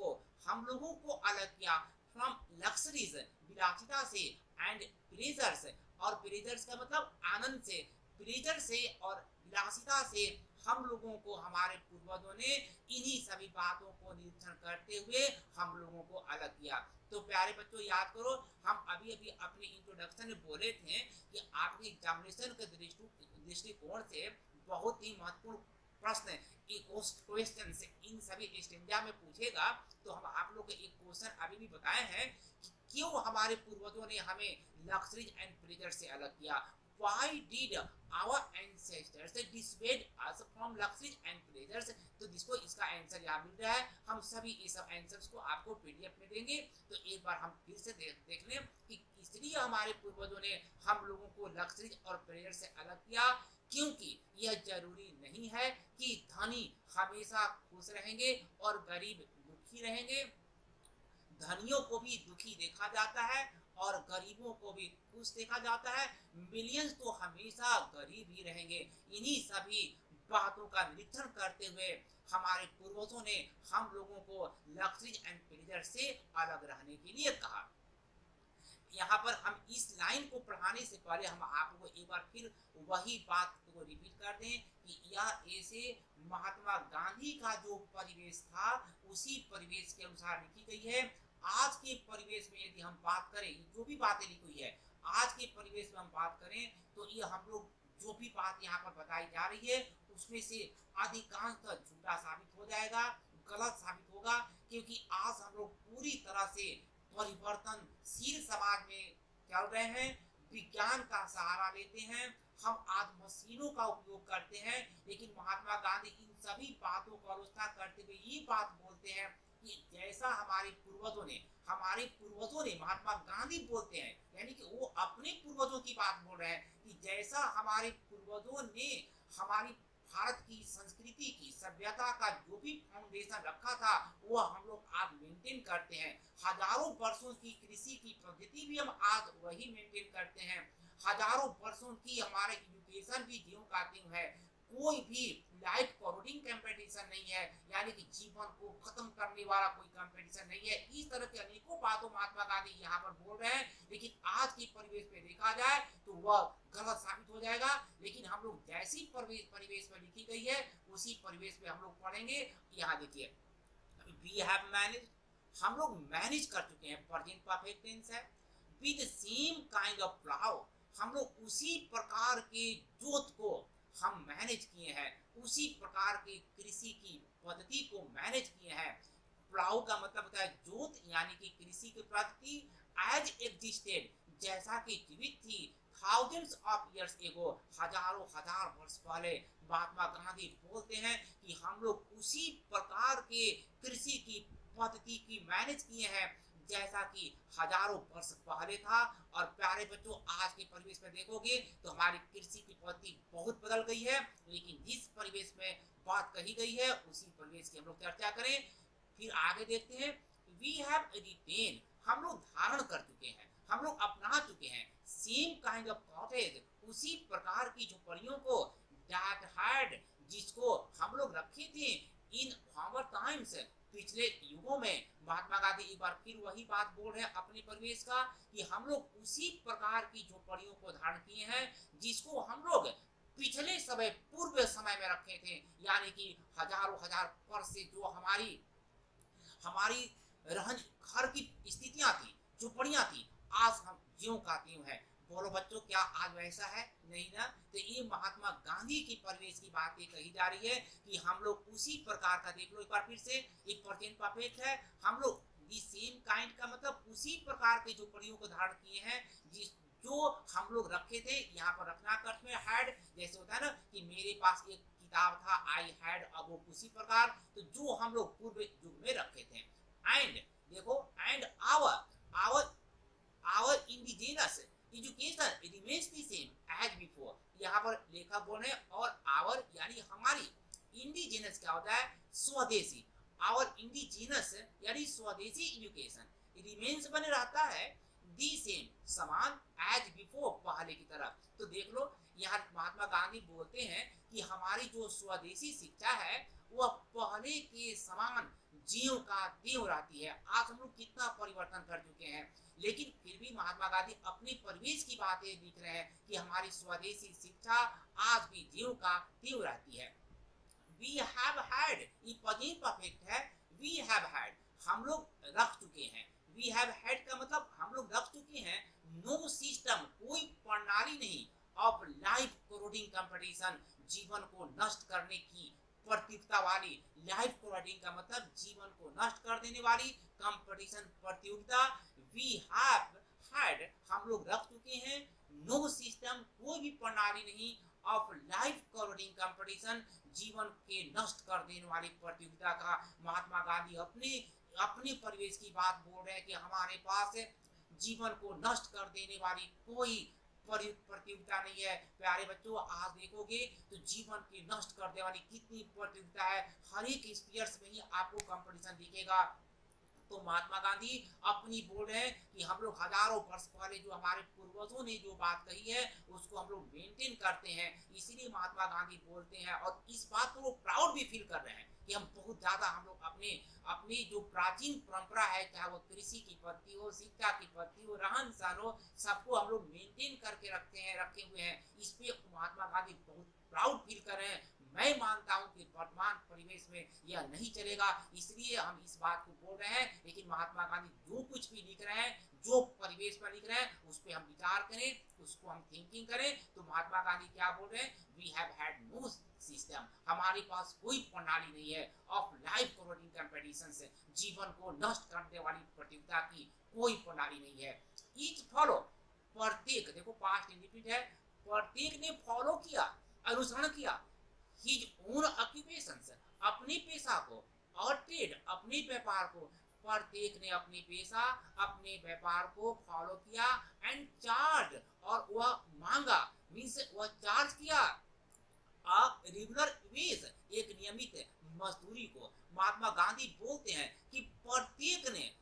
को अलग किया, फ्रॉम लक्सरीज, विलासिता से, एंड प्लेजर्स, और प्लेजर्स का मतलब आनंद से, प्लेजर से और विलासिता से हम लोगों को, हमारे पूर्वजों ने इन्हीं सभी बातों को निरीक्षण करते हुए हम लोगों को अलग किया। तो प्यारे बच्चों, याद करो, हम अभी अभी अपने इंट्रोडक्शन में बोले थे कि आपके एग्जामिनेशन के दृष्टिकोण से बहुत ही महत्वपूर्ण प्रश्न, क्वेश्चन इन सभी स्टेंजा में पूछेगा। तो हम आप लोग को एक क्वेश्चन अभी भी बताए हैं कि क्यों हमारे पूर्वजों ने हमें लक्सरीज एंड प्लेजर से अलग किया। why did our ancestors dissuade us from luxury and pleasures? तो जिसको इसका आंसर यहाँ मिल रहा है, हम सभी ये सब आंसर्स को आपको पीडीएफ में देंगे। तो एक बार हम फिर से देख लें कि इसलिए हमारे पूर्वजों ने हम लोगों को लग्जरी और प्लेजर से अलग किया, क्योंकि यह जरूरी नहीं है कि धनी हमेशा खुश रहेंगे और गरीब दुखी रहेंगे। धनियों को भी दुखी देखा जाता है और गरीबों को भी खुश देखा जाता है। मिलियंस तो हमेशा गरीब ही रहेंगे। इन्हीं सभी बातों का निरीक्षण करते हुए हमारे पूर्वजों ने हम लोगों को लग्जरी एंड प्लेजर से अलग रहने के लिए कहा। यहाँ पर हम इस लाइन को पढ़ाने से पहले हम आपको एक बार फिर वही बात को रिपीट कर दें कि यह ऐसे महात्मा गांधी का जो परिवेश था उसी परिवेश के अनुसार लिखी गई है। आज के परिवेश में यदि हम बात करें, जो भी बातें लिखी हुई है आज के परिवेश में हम बात करें तो ये हम लोग जो भी बात यहाँ पर बताई जा रही है उसमें से अधिकांश झूठा साबित हो जाएगा, गलत साबित होगा, क्योंकि आज हम लोग पूरी तरह से परिवर्तनशील समाज में चल रहे हैं। विज्ञान का सहारा लेते हैं, हम आज मशीनों का उपयोग करते हैं, लेकिन महात्मा गांधी इन सभी बातों को आलोचना करते हुए ये बात बोलते हैं कि जैसा हमारे पूर्वजों ने महात्मा गांधी बोलते हैं, यानी कि वो अपने पूर्वजों की बात बोल रहे हैं कि जैसा हमारे पूर्वजों ने हमारी भारत की संस्कृति की सभ्यता का जो भी फाउंडेशन रखा था वो हम लोग आज मेंटेन करते हैं। हजारों वर्षों की कृषि की पद्धति भी हम आज वही मेंटेन करते हैं। हजारों वर्षों की हमारे एजुकेशन भी ज्यों का त्यों है। कोई भी लाइफ कोडिंग कंपटीशन नहीं है, यानी कि जीवन को खत्म करने वाला कोई कंपटीशन नहीं है। इस तरह के अनेकों बातों महात्मा गांधी यहाँ पर बोल रहे हैं, लेकिन आज के परिवेश में देखा जाए तो वह गलत साबित हो जाएगा। लेकिन हम लोग जैसी परिवेश में लिखी गई है उसी परिवेश में हम लोग पढ़ेंगे। यहाँ देखिए, वी हैव मैनेज, हम लोग मैनेज कर चुके हैं, प्रेजेंट परफेक्ट टेंस है। With same kind of plough, हम लोग उसी प्रकार के जोत को हम मैनेज किए हैं, उसी प्रकार के कृषि की पद्धति को मैनेज किए हैं। प्लाउ का मतलब होता है जोत, यानी कि कृषि की पद्धति एज एग्जिस्टेड, जैसा कि जीवित थी थाउजेंड्स ऑफ इयर्स एगो, हजारों हजार वर्ष पहले। महात्मा गांधी बोलते हैं कि हम लोग उसी प्रकार के कृषि की पद्धति की मैनेज किए हैं जैसा कि हजारों वर्ष पहले था। और प्यारे बच्चों, आज के परिवेश में देखोगे तो हमारी कृषि की पद्धति बहुत बदल गई है, लेकिन जिस परिवेश में बात कही गई है उसी परिवेश की हम लोग चर्चा करें। फिर आगे देखते हैं, वी हैव रिटेन, हम लोग धारण कर चुके हैं, हम लोग अपना चुके हैं। सेम काइंड ऑफ कॉटेज, उसी प्रकार की झोपड़ियों को, दैट हैड, जिसको हम लोग रखे थे इन फॉर्मर टाइम्स, पिछले युगों में। महात्मा गांधी एक बार फिर वही बात बोल रहे हैं अपने परिवेश का कि हम लोग उसी प्रकार की झोपड़ियों को धारण किए हैं जिसको हम लोग पिछले समय, पूर्व समय में रखे थे, यानी कि हजारों हजार वर्ष से जो हमारी रहन घर की स्थितियां थी, झोपड़ियां थी, आज हम ज्यों का त्यों है। बोलो बच्चों, क्या आज वैसा है? नहीं ना। तो ये महात्मा गांधी की परिवेश की बातें कही जा रही है कि हम लोग उसी प्रकार का, देख लो एक बार फिर से, एक प्रेजेंट परफेक्ट है, हम लोग दी सेम काइंड का मतलब उसी प्रकार के झोपड़ियों को धारण किए हैं जो हम लोग रखे थे। यहाँ पर रखना अर्थ में हैड, जैसे होता है ना कि मेरे पास एक किताब था, आई हैड अ बुक, उसी प्रकार तो जो हम लोग पूर्व युग में रखे थे। एंड देखो, and our indigenous education remains the same as before, यहाँ पर लेखक बोल रहे हैं। और आवर यानी हमारी, इंडिजिनस क्या होता है? स्वदेशी। आवर इंडिजिनस यानी स्वदेशी एजुकेशन रिमेन्स बने रहता है, दी सेम, समान, एज बिफोर, पहले की तरह। तो देख लो, यहाँ महात्मा गांधी बोलते हैं कि हमारी जो स्वदेशी शिक्षा है वह पहले के समान ज्यों का त्यों रहती है। आज हम लोग कितना परिवर्तन कर चुके हैं, लेकिन फिर भी महात्मा गांधी अपने परिवेश की बातें लिख रहे हैं कि हमारी स्वदेशी शिक्षा आज भी ज्यों का त्यों रहती है। वी हैव हैड, ये प्रेजेंट परफेक्ट है। वी हैव हैड, हम लोग रख चुके हैं। वी हैव हैड का मतलब हम लोग रख चुके हैं। नो सिस्टम, कोई प्रणाली नहीं, ऑफ लाइफ कोडिंग कंपटीशन, जीवन को नष्ट करने की प्रतियोगिता वाली। लाइफ कोडिंग का मतलब जीवन को नष्ट कर देने वाली कंपटीशन, प्रतियोगिता। वी हैव हैड हम लोग रख चुके हैं नो सिस्टम, कोई भी प्रणाली नहीं ऑफ लाइफ करोडिंग कंपटीशन, जीवन के नष्ट कर देने वाली प्रतियोगिता का। महात्मा गांधी अपने अपने परिवेश की बात बोल रहे हैं कि हमारे पास जीवन को नष्ट कर देने वाली कोई प्रतियोगिता नहीं है। प्यारे बच्चों, आज देखोगे तो जीवन की नष्ट कर देने वाली कितनी प्रतियोगिता है, हर एक स्पीयर्स में ही आपको कंपटीशन दिखेगा। तो महात्मा गांधी अपनी बोल रहे हैं कि हम लोग हजारों वर्ष पहले जो हमारे पूर्वजों ने जो बात कही है उसको हम लोग मेंटेन करते हैं, इसीलिए महात्मा गांधी बोलते हैं। और इस बात को वो प्राउड भी फील कर रहे हैं कि हम बहुत ज्यादा हम लोग अपने अपनी जो प्राचीन परंपरा है, चाहे वो कृषि की पद्धति हो, शिक्षा की पद्धति हो, रहन सहन हो, सबको हम लोग मेंटेन करके रखे हुए हैं। इस पे महात्मा गांधी बहुत प्राउड फील कर रहे हैं। मैं मानता हूं कि वर्तमान परिवेश में यह नहीं चलेगा, इसलिए हम इस बात को बोल रहे हैं। लेकिन महात्मा गांधी जो कुछ भी लिख रहे हैं, जो परिवेश पर लिख रहे हैं, उस पर हम विचार करें, उसको हम थिंकिंग करें। तो महात्मा गांधी क्या बोल रहे हैं? We have had no system, हमारे पास कोई प्रणाली नहीं है ऑफ लाइफ करोडिंग कंपटीशन, जीवन को नष्ट करने वाली प्रतियोगिता की कोई प्रणाली नहीं है। ईच फॉलो, प्रत्येक, देखो पास्ट इंडिफिनिट है, प्रत्येक ने फॉलो किया, अनुसरण किया हिज ओन ऑक्यूपेशंस, अपने पेशा को, और ट्रेड, अपने व्यापार को। प्रत्येक ने अपने पेशा, अपने व्यापार को फॉलो किया, एंड चार्ज, और वह मांगा, मींस वह चार्ज किया अ रेगुलर वेज, एक नियमित मजदूरी को। महात्मा गांधी बोलते हैं कि प्रत्येक ने,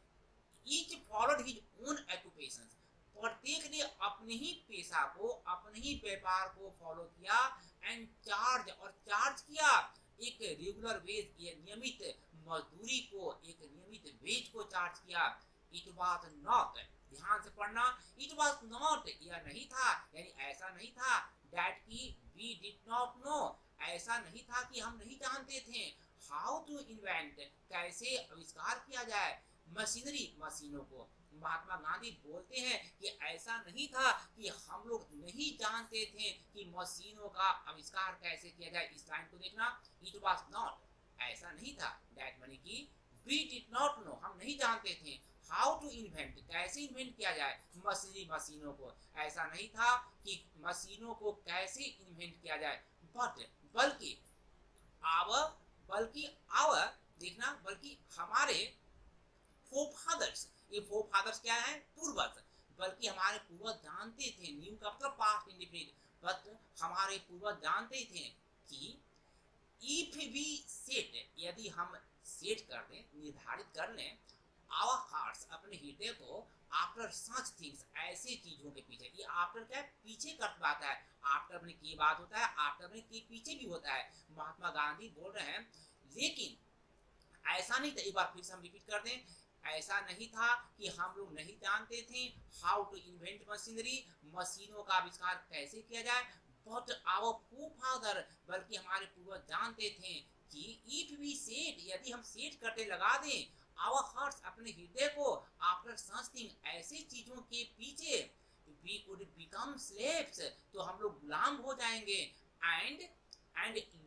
each followed his own occupations, प्रत्येक ने अपने ही पेशा को, अपने ही व्यापार को फॉलो किया, एंड चार्ज, और चार्ज किया एक रेगुलर वेज, ये नियमित मजदूरी को, एक नियमित वेज को चार्ज किया। इट वाज नॉट, ध्यान से पढ़ना, इट वाज नॉट, यह नहीं था, यानी ऐसा नहीं था, दैट की वी डिड नॉट नो, ऐसा नहीं था कि हम नहीं जानते थे, हाउ टू इन्वेंट, कैसे आविष्कार किया जाए, मशीनरी, मशीनों को। महात्मा गांधी बोलते हैं कि ऐसा नहीं था कि हम लोग नहीं जानते थे कि मशीनों का आविष्कार कैसे किया जाए। इस लाइन को देखना, इट वाज नॉट, ऐसा नहीं था, दैट माने कि वी डिड नॉट नो, हम नहीं जानते थे, हाउ टू इन्वेंट, कैसे इन्वेंट किया जाए मशीनरी, मशीनों को, ऐसा नहीं था कि मशीनों को कैसे इन्वेंट किया जाए। बट, बल्कि आवर, बल्कि आवर, देखना, बल्कि हमारे फोरफादर्स, ये फोरफादर्स क्या है? पूर्वज, बल्कि हमारे पूर्वज जानते थे, न्यू का मतलब पास्ट इंडिफिनिट, बट हमारे पूर्वज जानते थे कि इफ वी सेट, यदि हम सेट कर दें, निर्धारित कर लें, आवर हार्ट्स, अपने हृदय को, आफ्टर सच थिंग्स, ऐसे चीजों के पीछे, ये आफ्टर क्या है? पीछे का बात है, आफ्टर में की बात होता है, आफ्टर में के पीछे भी होता है। महात्मा गांधी बोल रहे हैं, लेकिन ऐसा नहीं था, एक बार फिर से हम रिपीट कर दें, ऐसा नहीं था कि हम लोग नहीं जानते थे हाउ टू इन्वेंट मशीनरी, मशीनों का आविष्कार कैसे किया जाए, बट आवर फोरफादर, बल्कि हमारे पूर्वज जानते थे कि इफ वी सेट, यदि हम सेट करते लगा दें, आवर हार्ट्स, अपने हृदय को, आफ्टर समथिंग, ऐसी चीजों के पीछे, वी कुड बिकम स्लेव्स, तो हम लोग गुलाम हो जाएंगे, and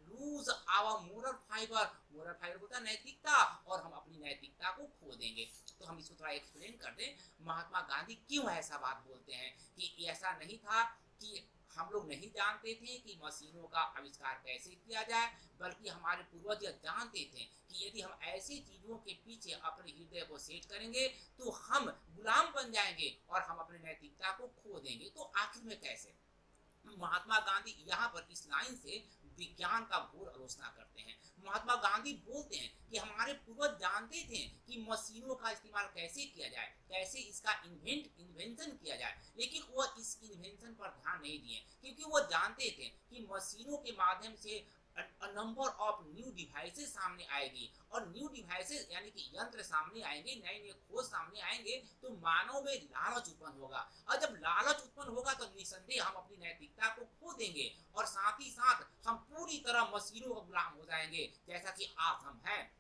lose our moral fibre, moral fibre होता है नैतिकता, और हम अपनी नैतिकता को खो देंगे। तो हम इसको थोड़ा एक्सप्लेन कर दें, महात्मा गांधी क्यों ऐसा बात बोलते हैं कि ऐसा नहीं था कि हम लोग नहीं जानते थे कि मशीनों का आविष्कार कैसे किया जाए, बल्कि हमारे पूर्वज जानते थे कि यदि हम ऐसी चीजों के पीछे अपने हृदय को सेट करेंगे तो हम गुलाम बन जाएंगे और हम अपनी नैतिकता को खो देंगे। तो आखिर में कैसे? महात्मा गांधी यहाँ पर इस लाइन से विज्ञान का घोर आलोचना करते हैं। महात्मा गांधी बोलते हैं कि हमारे पूर्वज जानते थे कि मशीनों का इस्तेमाल कैसे किया जाए, कैसे इसका इन्वेंशन किया जाए, लेकिन वो इस इन्वेंशन पर ध्यान नहीं दिए, क्योंकि वो जानते थे कि मशीनों के माध्यम से नंबर ऑफ न्यू डिवाइसेस सामने आएगी, और न्यू डिवाइसेस यानी कि यंत्र सामने आएंगे, नए नए खोज सामने आएंगे, तो मानव में लालच उत्पन्न होगा, और जब लालच उत्पन्न होगा तो निसंदेह हम अपनी नैतिकता को खो देंगे, और साथ ही साथ हम पूरी तरह मशीनों का गुलाम हो जाएंगे, जैसा कि आज हम हैं।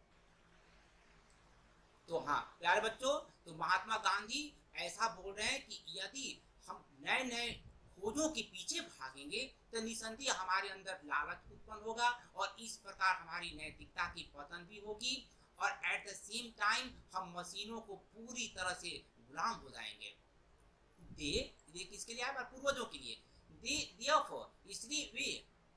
तो हाँ प्यारे बच्चों, तो महात्मा गांधी ऐसा बोल रहे हैं कि यदि हम नए नए खोजों के पीछे भागेंगे तो निसंदेह हमारे अंदर लालच उत्पन्न होगा, और इस प्रकार हमारी नैतिकता की पतन भी होगी, और एट द सेम टाइम हम मशीनों को पूरी तरह से गुलाम हो जाएंगे। दे किसके लिए है? पूर्वजों के लिए। दे देयरफॉर इसलिए वे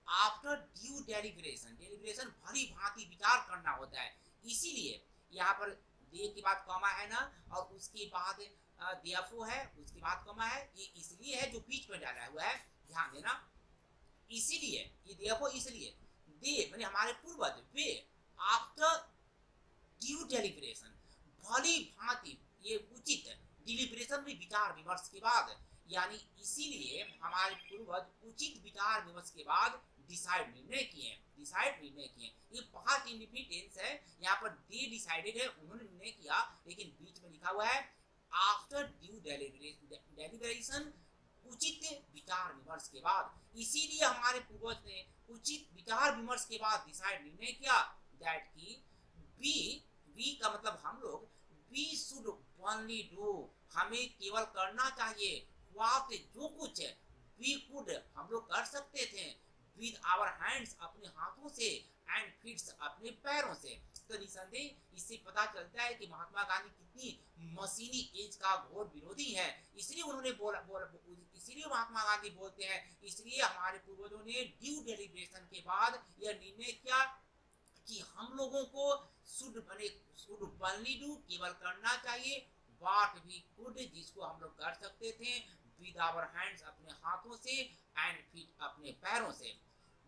आफ्टर ड्यू डेलिब्रेशन भली भांति विचार करना होता है। इसीलिए यहाँ पर दे के बाद कॉमा है ना, और उसके बाद देयरफॉर है, उसके बाद कॉमा है, ये इसलिए है जो बीच में डाला हुआ है, ध्यान देना। इसीलिए ये देयरफॉर इसलिए दे माने हमारे पूर्वज वे आफ्टर ड्यू डेलिब्रेशन भली भांति, ये उचित डिलिब्रेशन में विचार विमर्श के बाद, यानी इसीलिए हमारे पूर्वज उचित विचार विमर्श के बाद डिसाइड निर्णय किए। ये पास्ट इंडिपेंडेंस है, यहाँ पर दे डिसाइडेड है, उन्होंने निर्णय किया, लेकिन बीच में लिखा हुआ है आफ्टर ड्यू डेलिब्रेशन उचित विचार विमर्श के बाद। इसीलिए हमारे पूर्वज ने उचित विचार विमर्श के बाद डिसाइड निर्णय किया दैट की वी का मतलब हम लोग, वी शुड ओनली डू हमें केवल करना चाहिए, व्हाट जो कुछ वी कुड हम लोग कर सकते थे, विद आवर हैंड्स अपने हाथों से, एंड फीट्स अपने पैरों से। तो निसंदेह इससे पता चलता है कि महात्मा गांधी कितनी मशीनी एज का घोर विरोधी है। इसलिए उन्होंने इसीलिए महात्मा गांधी बोलते हैं, इसलिए हमारे पूर्वजों ने ड्यू डेलिब्रेशन के बाद यह निर्णय किया कि हम लोगों को शुड ओनली डू केवल करना चाहिए, व्हाट वी कुड जिसको हम लोग कर सकते थे, विद आवर हैंड्स अपने हाथों से, एंड फीट अपने पैरों से।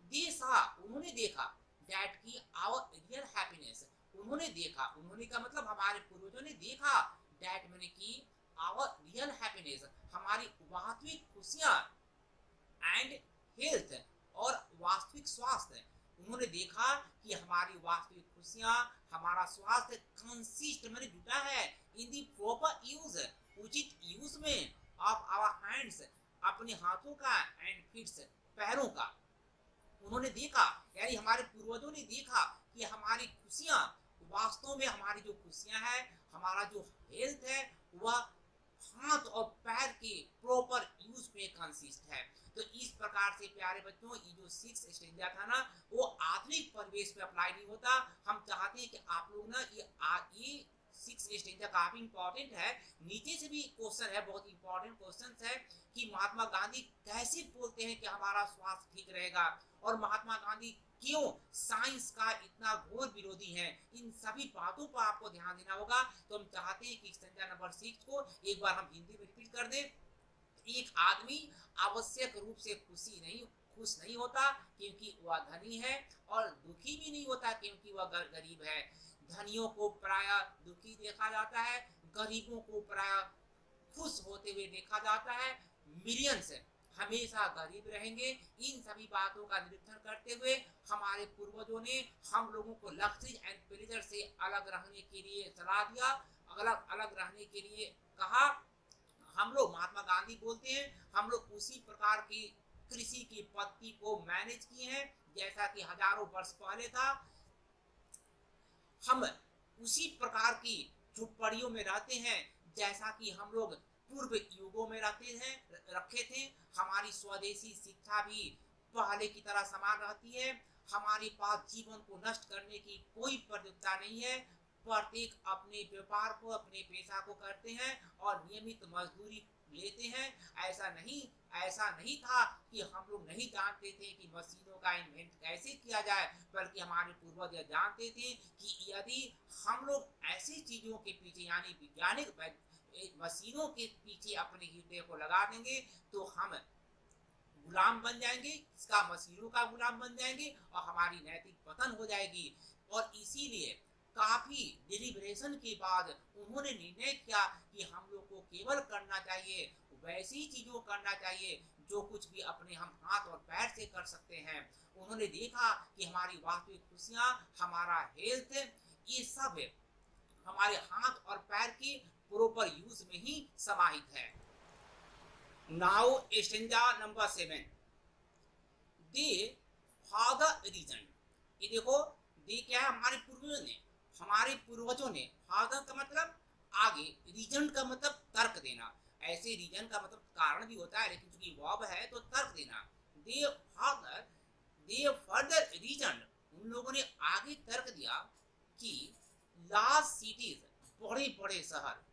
उन्होंने देखा दैट की आवर रियल हैप्पीनेस, उन्होंने देखा, उन्होंने का मतलब हमारे पूर्वजों ने देखा, दैट मैंने की आवर रियल हैप्पीनेस हमारी वास्तविक खुशियां, एंड हेल्थ और वास्तविक स्वास्थ्य, उन्होंने देखा कि हमारी वास्तविक खुशियां, हमारा स्वास्थ्य कंसिस्ट मैंने जुटा है इन दी प्रॉपर यूज, उचित यूज में, ऑफ आवर हैंड्स अपने हाथों का, एंड फीट्स पैरों का। उन्होंने देखा यानी हमारे पूर्वजों ने देखा कि हमारी खुशियां वास्तव में, हमारी जो खुशियां है, हमारा जो हेल्थ है, वह हाथ और पैर के प्रॉपर यूज में कंसिस्ट है। तो इस प्रकार से प्यारे बच्चों, ये जो 6 स्टेंजा था ना, वो आधुनिक परिवेश में अप्लाई नहीं होता। हम चाहते हैं कि आप लोग ना ये 6 स्टेंजा काफी इंपॉर्टेंट है। नीचे से भी क्वेश्चन है, बहुत इंपॉर्टेंट क्वेश्चन है कि महात्मा गांधी कैसे बोलते हैं कि हमारा स्वास्थ्य ठीक रहेगा, और महात्मा गांधी क्यों साइंस का इतना घोर विरोधी है। इन सभी बातों पर आपको ध्यान देना होगा। तो हम चाहते हैं कि स्टेंजा नंबर 6 को एक बार हम हिंदी में रिपीट कर दें। एक आदमी आवश्यक रूप से खुश नहीं होता क्योंकि वह धनी है, और दुखी भी नहीं होता क्योंकि वह गरीब है। धनियों को प्राय दुखी देखा जाता है, गरीबों को प्राय खुश होते हुए देखा जाता है। मिलियंस हमेशा गरीब रहेंगे। इन सभी बातों का निरीक्षण करते हुए हमारे पूर्वजों ने हम लोगों को लग्जरी एंड प्लेजर से अलग रहने के लिए सलाह दिया, अलग अलग रहने के लिए कहा। हम लोग, महात्मा गांधी बोलते हैं, हम लोग उसी प्रकार की कृषि की पद्धति को मैनेज किए हैं जैसा कि हजारों वर्ष पहले था। हम उसी प्रकार की झुपड़ियों में रहते हैं जैसा कि हम लोग पूर्व युगों में रखे थे। हमारी स्वदेशी शिक्षा भी पहले की तरह समान रहती है। हमारे पास जीवन को नष्ट करने की कोई प्रवृत्ति नहीं है। प्रत्येक अपने व्यापार को, अपने पेशा को करते हैं और नियमित मजदूरी लेते हैं। ऐसा नहीं था कि हम लोग नहीं जानते थे कि मशीनों का इन्वेंट कैसे किया जाए, बल्कि हमारे पूर्वज जानते थे कि यदि हम लोग ऐसी चीजों के पीछे यानी वैज्ञानिक मशीनों के पीछे अपने हृदय को लगा देंगे तो हम गुलाम बन जाएंगे, इसका मशीनों का गुलाम बन जाएंगे और हमारी नैतिक पतन हो जाएगी। और इसीलिए काफी डिलिब्रेशन के बाद उन्होंने निर्णय किया कि हम लोग को केवल करना चाहिए वैसी चीजों करना चाहिए जो कुछ भी अपने हम हाथ और पैर से कर सकते हैं। उन्होंने देखा कि हमारी वास्तविक खुशियां, हमारा हेल्थ, ये सब हमारे हाथ और पैर के प्रॉपर यूज में ही समाहित है। Now stanza number 7, they further reasoned. ये देखो, दे क्या है, हमारे पूर्वजों ने फादर का मतलब आगे, रीजन का मतलब तर्क देना। ऐसे रीजन का मतलब कारण भी होता है, लेकिन चूंकि वर्ब है तो तर्क देना। दे फर्दर रीजन, उन लोगों ने आगे तर्क दिया कि लार्ज सिटीज, बड़े बड़े शहर,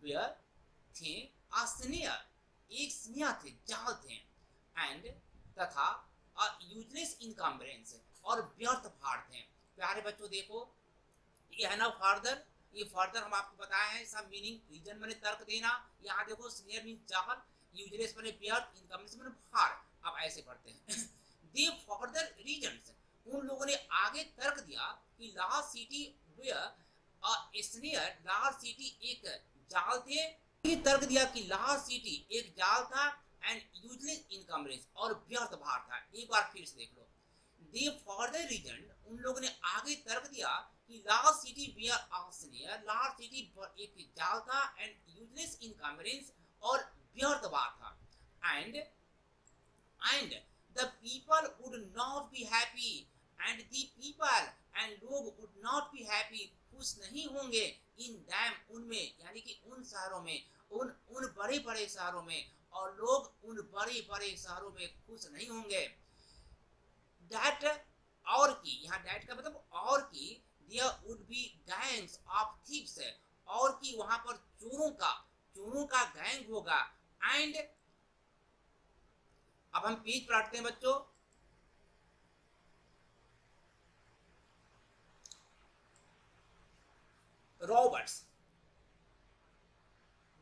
वेयर थे अस्नेयर, एक स्नेह थे, जाल थे, एंड तथा यूजलेस इनकम्बरेंस और व्यर्थ भार थे। प्यारे बच्चों देखो, ये है ना फर्दर, ये फर्दर हम आपको बताए हैं सब मीनिंग। रीजन मैंने तर्क देना, यहाँ देखो स्नेह मीन जाल, यूजलेस मैंने व्यर्थ, इनकम्बरेंस मैंने भार। अब ऐसे पढ़ते हैं दे फर्दर रीजन्स, उन लोगों ने आगे तर्क दिया कि Lahore city snare, Lahore city एक जाल थे। ये तर्क दिया कि लाहौर सिटी एक जाल था, एंड यूजलेस इनकम्बरेंस और व्यर्थ भार था। एक बार फिर से देख लो, दे फर्दर रीजन, उन लोगों ने आगे तर्क दिया कि Lahore city were a snare, Lahore city एक जाल था, एंड यूजलेस इनकम्बरेंस और व्यर्थ भार था, and the people would not be happy, and the people and लोग would not be happy, खुश नहीं होंगे, in them, उनमें, यानी कि उन शहरों में, उन बड़े बड़े शहरों में, और लोग उन बड़े बड़े शहरों में खुश नहीं होंगे। that, और की, यहाँ that का मतलब और की, there would be gangs of thieves, और की वहां पर चोरों का गैंग होगा, एंड अब हम पेज पलटते हैं बच्चों। Robbers,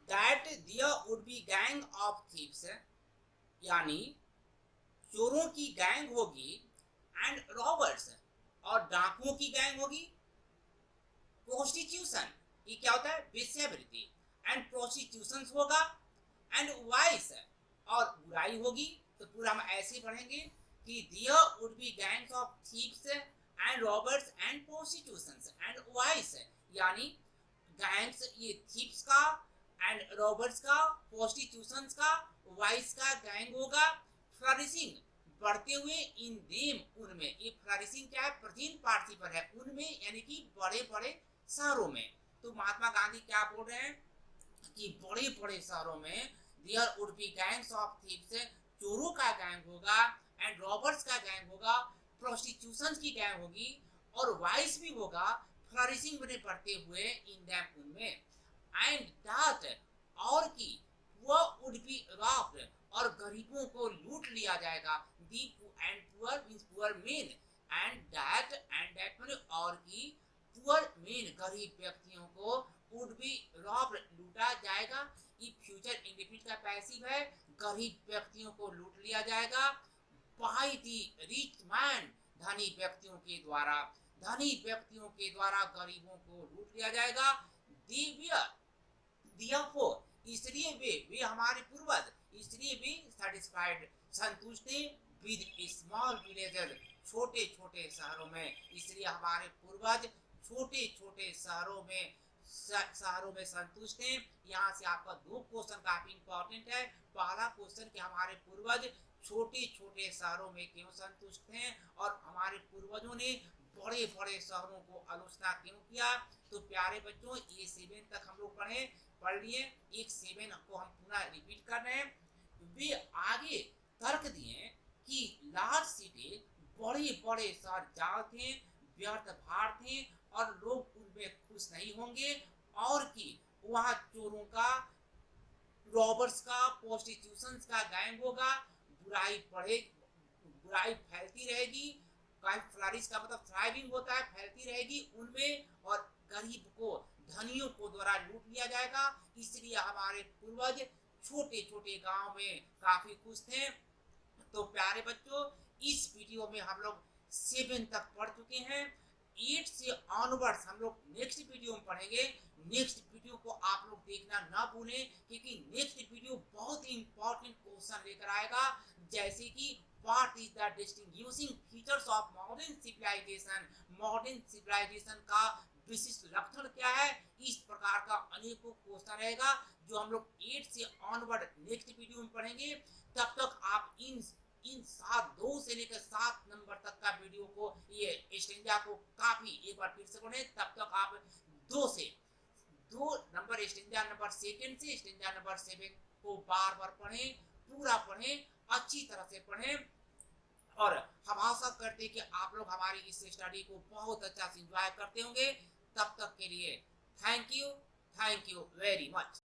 that there would be gang of thieves, यानी चोरों की गैंग होगी, एंड रॉबर्ट्स, और डाकुओं की गैंग होगी। प्रोस्टिट्यूशन, ये क्या होता है, वेश्यावृत्ति, एंड प्रोस्टिट्यूशन होगा, एंड वाइस, और बुराई होगी। तो पूरा हम ऐसे पढ़ेंगे कि there would be gangs of thieves and robbers and prostitutions and vice, यानी गैंग्स, ये थीव्स का एंड रॉबर्ट्स का, प्रोस्टिट्यूशंस का, वाइस का गैंग होगा। फ्लरिशिंग, बढ़ते हुए, इन देम, उनमें, ये फ्लरिशिंग क्या है, प्रेजेंट पार्टिसिपल है, उनमें, यानी कि बड़े बड़े शहरों में। तो महात्मा गांधी क्या बोल रहे हैं कि बड़े बड़े शहरों में there would be gangs of thieves, चोरों का गैंग होगा, एंड रॉबर्ट्स का गैंग होगा, प्रोस्टिट्यूशन की गैंग होगी, और वाइस भी होगा, फ्लरिशिंग में बढ़ते हुए, इन दैम, उनमें, एंड दैट, और की, वो वुड बी रॉब्ड, और गरीबों को लूट लिया जाएगा। The and poor means poor men, and that माने और की, पुअर मेन, गरीब व्यक्तियों को, वुड बी रॉब्ड, लूटा जाएगा। ये फ्यूचर इंडेफिनिट का पैसिव है, गरीब व्यक्तियों को लूट लिया जाएगा। बाय दी रिच मैन, धनी व्यक्तियों के द्वारा, धनी व्यक्तियों के द्वारा गरीबों को लूट लिया जाएगा। दियरफॉर, इसलिए वे हमारे पूर्वज, इसलिए वे सेटिस्फाइड, संतुष्ट थे, विद स्मॉल विलेजेस, छोटे छोटे शहरों में, इसलिए हमारे पूर्वज छोटे छोटे शहरों में संतुष्ट हैं। यहाँ से आपका दो क्वेश्चन काफी इंपॉर्टेंट है। पहला क्वेश्चन कि हमारे पूर्वज छोटे छोटे शहरों में क्यों संतुष्ट हैं, और हमारे पूर्वजों ने बड़े बड़े शहरों को आलोचना क्यों किया। तो प्यारे बच्चों, ये 7 तक हम लोग पढ़ लिए, एक 7 को हम पूरा रिपीट कर रहे हैं। वे आगे तर्क दिए कि लार्ज सिटी, बड़े बड़े शहर जाल थे, व्यर्थ भार थे, और लोग उनमें खुश नहीं होंगे, और कि वहां चोरों का, रॉबर्स का, प्रोस्टिट्यूशंस का गैंग होगा, बुराई फैलती रहेगी। फ्लरिश का मतलब थ्राइविंग होता है, फैलती रहेगी उनमें, और गरीब को, धनियों को द्वारा लूट लिया जाएगा। इसलिए हमारे पूर्वज छोटे छोटे गांव में काफी खुश थे। तो प्यारे बच्चों, इस वीडियो में हम लोग 7 तक पढ़ चुके हैं। 8 से ऑनवर्ड्स हम लोग नेक्स्ट वीडियो में पढ़ेंगे। नेक्स्ट वीडियो को आप लोग देखना ना भूलें, क्योंकि नेक्स्ट वीडियो बहुत ही इंपॉर्टेंट क्वेश्चन लेकर आएगा, जैसे कि what is the distinguishing features of modern civilisation, modern civilisation का विशिष्ट लक्षण क्या है। इस प्रकार का अनेकों क्वेश्चन रहेगा, जो हम लोग 8 से ऑनवर्ड नेक्स्ट वीडियो में पढ़ेंगे। तब तक आप इन 2 से लेकर 7 नंबर तक का वीडियो को, ये स्टेंजा को काफी एक बार फिर से पढ़ें। तब तक आप 2 नंबर स्टेंजा नंबर 2 से स्टेंजा नंबर 7 को बार बार पढ़ें, पूरा पढ़ें, अच्छी तरह से पढ़ें। और हम आशा करते हैं कि आप लोग हमारी इस स्टडी को बहुत अच्छा से एंजॉय करते होंगे। तब तक के लिए थैंक यू वेरी मच।